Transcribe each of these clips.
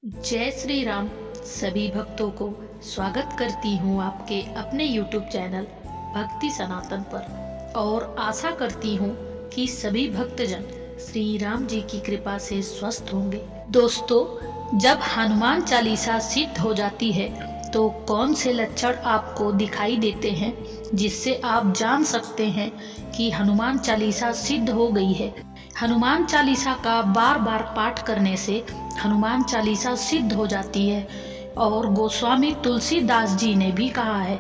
जय श्री राम। सभी भक्तों को स्वागत करती हूँ आपके अपने YouTube चैनल भक्ति सनातन पर और आशा करती हूँ कि सभी भक्तजन श्री राम जी की कृपा से स्वस्थ होंगे। दोस्तों, जब हनुमान चालीसा सिद्ध हो जाती है तो कौन से लक्षण आपको दिखाई देते हैं जिससे आप जान सकते हैं कि हनुमान चालीसा सिद्ध हो गई है। हनुमान चालीसा का बार बार पाठ करने से हनुमान चालीसा सिद्ध हो जाती है और गोस्वामी तुलसीदास जी ने भी कहा है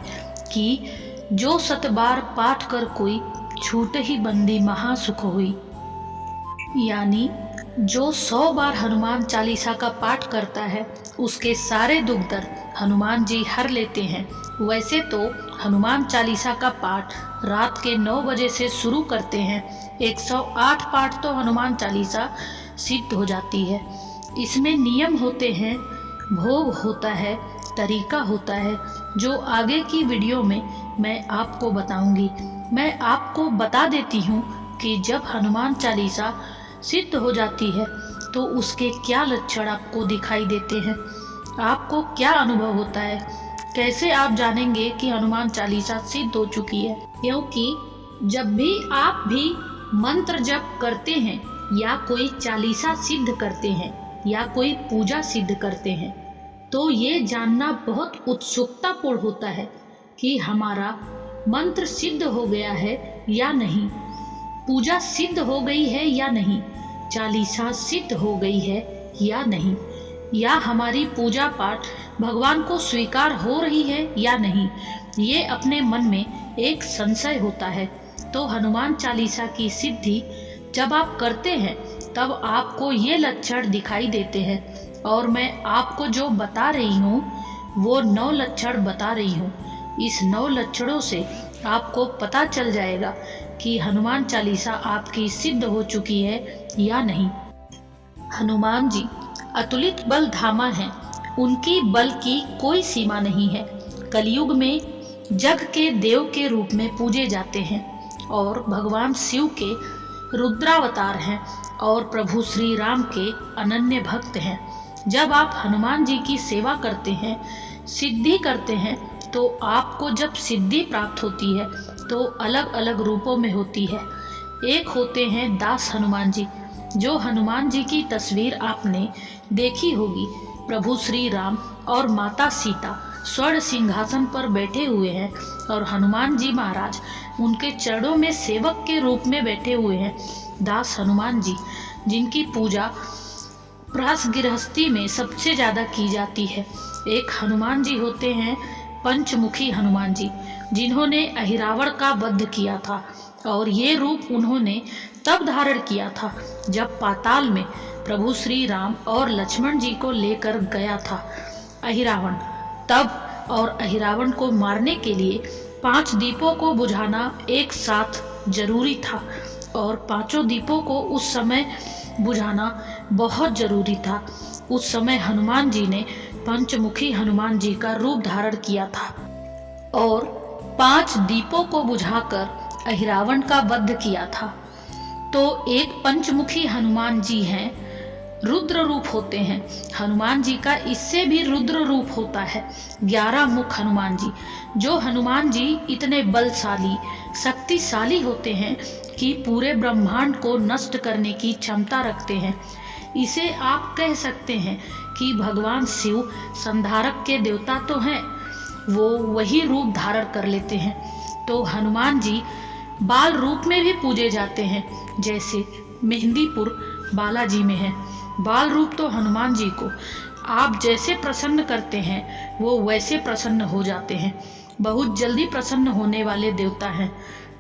कि जो 7 बार पाठ कर कोई छूट ही बंदी महासुख हुई। यानी जो 100 बार हनुमान चालीसा का पाठ करता है उसके सारे दुख दर्द हनुमान जी हर लेते हैं। वैसे तो हनुमान चालीसा का पाठ रात के 9 बजे से शुरू करते हैं। 108 पाठ तो हनुमान चालीसा सिद्ध हो जाती है। इसमें नियम होते हैं, भोग होता है, तरीका होता है, जो आगे की वीडियो में मैं आपको बताऊंगी। मैं आपको बता देती हूँ कि जब हनुमान चालीसा सिद्ध हो जाती है तो उसके क्या लक्षण आपको दिखाई देते हैं, आपको क्या अनुभव होता है, कैसे आप जानेंगे कि हनुमान चालीसा सिद्ध हो चुकी है। क्योंकि जब भी आप भी मंत्र जप करते हैं या कोई चालीसा सिद्ध करते हैं या कोई पूजा सिद्ध करते हैं तो ये जानना बहुत उत्सुकतापूर्ण होता है कि हमारा मंत्र सिद्ध हो गया है या नहीं, पूजा सिद्ध हो गई है या नहीं, चालीसा सिद्ध हो गई है या नहीं, या हमारी पूजा पाठ भगवान को स्वीकार हो रही है या नहीं। ये अपने मन में एक संशय होता है। तो हनुमान चालीसा की सिद्धि जब आप करते हैं तब आपको ये लक्षण दिखाई देते हैं और मैं आपको जो बता रही हूँ वो 9 लक्षण बता रही हूँ। इस 9 लक्षणों से आपको पता चल जाएगा कि हनुमान चालीसा आपकी सिद्ध हो चुकी है या नहीं। हनुमान जी अतुलित बल धामा हैं, उनकी बल की कोई सीमा नहीं है। कलयुग में जग के देव के रूप में पूजे जाते हैं और भगवान शिव के रुद्रावतार हैं और प्रभु श्री राम के अनन्य भक्त हैं। जब आप हनुमान जी की सेवा करते हैं, सिद्धि करते हैं, तो आपको जब सिद्धि प्राप्त होती है तो अलग अलग रूपों में होती है। एक होते हैं दास हनुमान जी, जो हनुमान जी की तस्वीर आपने देखी होगी। प्रभु श्री राम और माता सीता स्वर्ण सिंहासन पर बैठे हुए हैं और हनुमान जी महाराज उनके चरणों में सेवक के रूप में बैठे हुए हैं। दास हनुमान जी जिनकी पूजा प्रास गृहस्थी में सबसे ज़्यादा की जाती है। एक हनुमान जी होते हैं पंचमुखी हनुमान जी, जिन्होंने अहिरावण का वध किया था और ये रूप उन्होंने तब धारण किया था जब पाताल में प्रभु श्री राम और लक्ष्मण जी को लेकर गया था अहिरावण। तब और अहिरावण को मारने के लिए 5 दीपों को बुझाना एक साथ जरूरी था और 5 दीपों को उस समय बुझाना बहुत जरूरी था। उस समय हनुमान जी ने पंचमुखी हनुमान जी का रूप धारण किया था और 5 दीपों को बुझाकर अहिरावण का वध किया था। तो एक पंचमुखी हनुमान जी हैं, रुद्र रूप होते हैं। हनुमान जी का इससे भी रुद्र रूप होता है 11 मुख हनुमान जी, जो हनुमान जी इतने बलशाली शक्तिशाली होते हैं कि पूरे ब्रह्मांड को नष्ट करने की क्षमता रखते हैं। इसे आप कह सकते हैं कि भगवान शिव संधारक के देवता तो हैं, वो वही रूप धारण कर लेते हैं। तो हनुमान जी बाल रूप में भी पूजे जाते हैं, जैसे मेहंदीपुर बालाजी में है। बाल रूप तो हनुमान जी को आप जैसे प्रसन्न करते हैं वो वैसे प्रसन्न हो जाते हैं, बहुत जल्दी प्रसन्न होने वाले देवता हैं।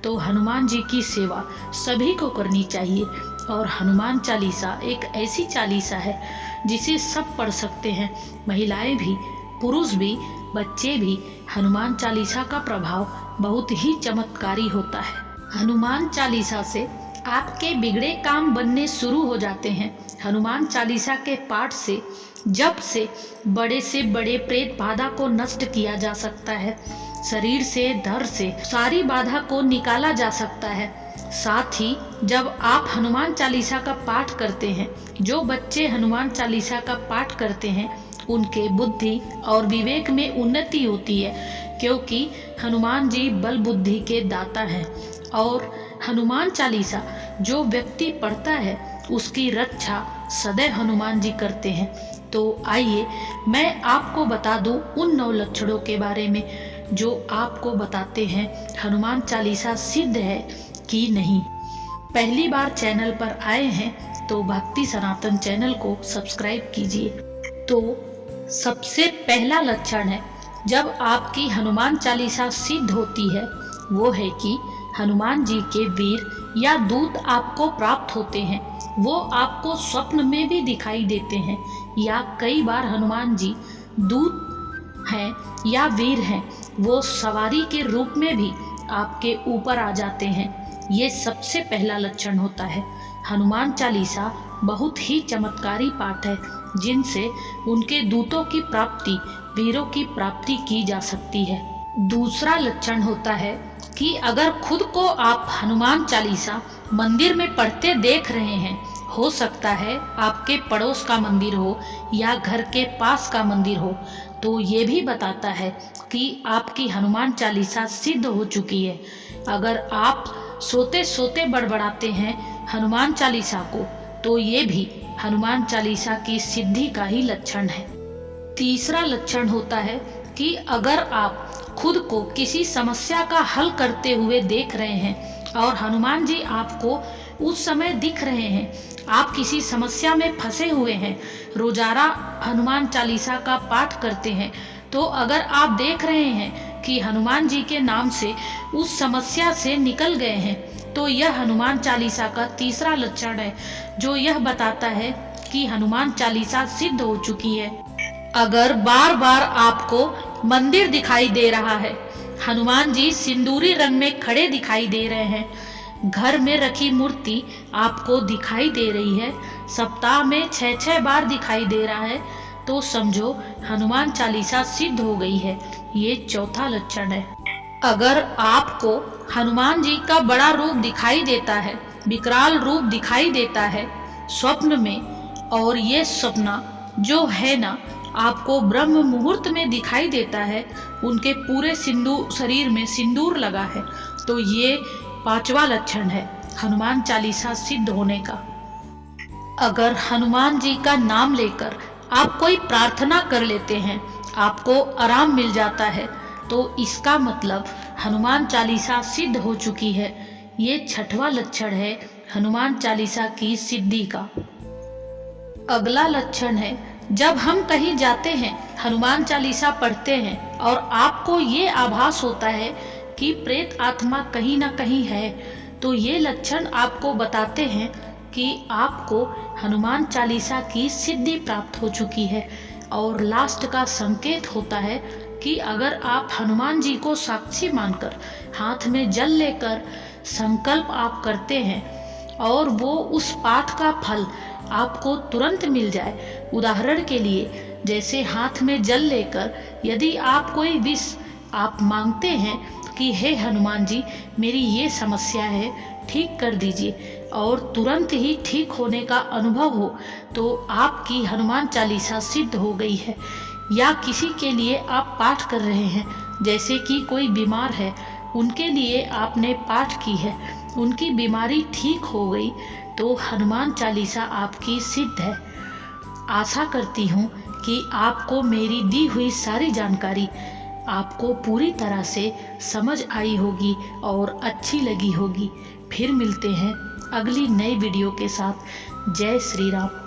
तो हनुमान जी की सेवा सभी को करनी चाहिए और हनुमान चालीसा एक ऐसी चालीसा है जिसे सब पढ़ सकते हैं, महिलाएं भी, पुरुष भी, बच्चे भी। हनुमान चालीसा का प्रभाव बहुत ही चमत्कारी होता है। हनुमान चालीसा से आपके बिगड़े काम बनने शुरू हो जाते हैं। हनुमान चालीसा के पाठ से, जप से बड़े प्रेत बाधा को नष्ट किया जा सकता है। शरीर से, धर से सारी बाधा को निकाला जा सकता है। साथ ही जब आप हनुमान चालीसा का पाठ करते हैं, जो बच्चे हनुमान चालीसा का पाठ करते हैं उनके बुद्धि और विवेक में उन्नति होती है, क्योंकि हनुमान जी बल बुद्धि के दाता हैं। और हनुमान चालीसा जो व्यक्ति पढ़ता है उसकी रक्षा सदैव हनुमान जी करते हैं। तो आइए मैं आपको बता दूं उन 9 लक्षणों के बारे में जो आपको बताते हैं हनुमान चालीसा सिद्ध है कि नहीं। पहली बार चैनल पर आए हैं तो भक्ति सनातन चैनल को सब्सक्राइब कीजिए। तो सबसे पहला लक्षण है, जब आपकी हनुमान चालीसा सिद्ध होती है वो है कि हनुमान जी के वीर या दूत आपको प्राप्त होते हैं। वो आपको स्वप्न में भी दिखाई देते हैं, या कई बार हनुमान जी दूत हैं या वीर हैं, वो सवारी के रूप में भी आपके ऊपर आ जाते हैं। ये सबसे पहला लक्षण होता है। हनुमान चालीसा बहुत ही चमत्कारी पाठ है जिनसे उनके दूतों की प्राप्ति, वीरों की प्राप्ति की जा सकती है। दूसरा लक्षण होता है कि अगर खुद को आप हनुमान चालीसा मंदिर में पढ़ते देख रहे हैं, हो सकता है आपके पड़ोस का मंदिर हो या घर के पास का मंदिर हो, तो ये भी बताता है कि आपकी हनुमान चालीसा सिद्ध हो चुकी है। अगर आप सोते सोते बड़बड़ाते हैं हनुमान चालीसा को, तो ये भी हनुमान चालीसा की सिद्धि का ही लक्षण है। तीसरा लक्षण होता है कि अगर आप खुद को किसी समस्या का हल करते हुए देख रहे हैं और हनुमान जी आपको उस समय दिख रहे हैं, आप किसी समस्या में फंसे हुए हैं, रोजाना हनुमान चालीसा का पाठ करते हैं, तो अगर आप देख रहे हैं कि हनुमान जी के नाम से उस समस्या से निकल गए हैं, तो यह हनुमान चालीसा का तीसरा लक्षण है जो यह बताता है कि हनुमान चालीसा सिद्ध हो चुकी है। अगर बार बार आपको मंदिर दिखाई दे रहा है, हनुमान जी सिंदूरी रंग में खड़े दिखाई दे रहे हैं, घर में रखी मूर्ति आपको दिखाई दे रही है, सप्ताह में 6-6 बार दिखाई दे रहा है, तो समझो हनुमान चालीसा सिद्ध हो गई है। ये चौथा लक्षण है। अगर आपको हनुमान जी का बड़ा रूप दिखाई देता है, विकराल रूप दिखाई देता है स्वप्न में, और ये सपना जो है ना आपको ब्रह्म मुहूर्त में दिखाई देता है, उनके पूरे शरीर में सिंदूर लगा है, तो ये 5वां लक्षण है हनुमान चालीसा सिद्ध होने का। अगर हनुमान जी का नाम लेकर आप कोई प्रार्थना कर लेते हैं, आपको आराम मिल जाता है, तो इसका मतलब हनुमान चालीसा सिद्ध हो चुकी है। ये 6वां लक्षण है हनुमान चालीसा की सिद्धि का। अगला लक्षण है, जब हम कहीं जाते हैं, हनुमान चालीसा पढ़ते हैं और आपको ये आभास होता है कि प्रेत आत्मा कहीं ना कहीं है, तो ये लक्षण आपको बताते हैं कि आपको हनुमान चालीसा की सिद्धि प्राप्त हो चुकी है। और लास्ट का संकेत होता है कि अगर आप हनुमान जी को साक्षी मानकर हाथ में जल लेकर संकल्प आप करते हैं और वो उस पाठ का फल आपको तुरंत मिल जाए। उदाहरण के लिए, जैसे हाथ में जल लेकर यदि आप कोई विष आप मांगते हैं कि हे हनुमान जी मेरी ये समस्या है, ठीक कर दीजिए, और तुरंत ही ठीक होने का अनुभव हो, तो आपकी हनुमान चालीसा सिद्ध हो गई है। या किसी के लिए आप पाठ कर रहे हैं, जैसे कि कोई बीमार है, उनके लिए आपने पाठ की है, उनकी बीमारी ठीक हो गई, तो हनुमान चालीसा आपकी सिद्ध है। आशा करती हूँ कि आपको मेरी दी हुई सारी जानकारी आपको पूरी तरह से समझ आई होगी और अच्छी लगी होगी। फिर मिलते हैं अगली नई वीडियो के साथ। जय श्री राम।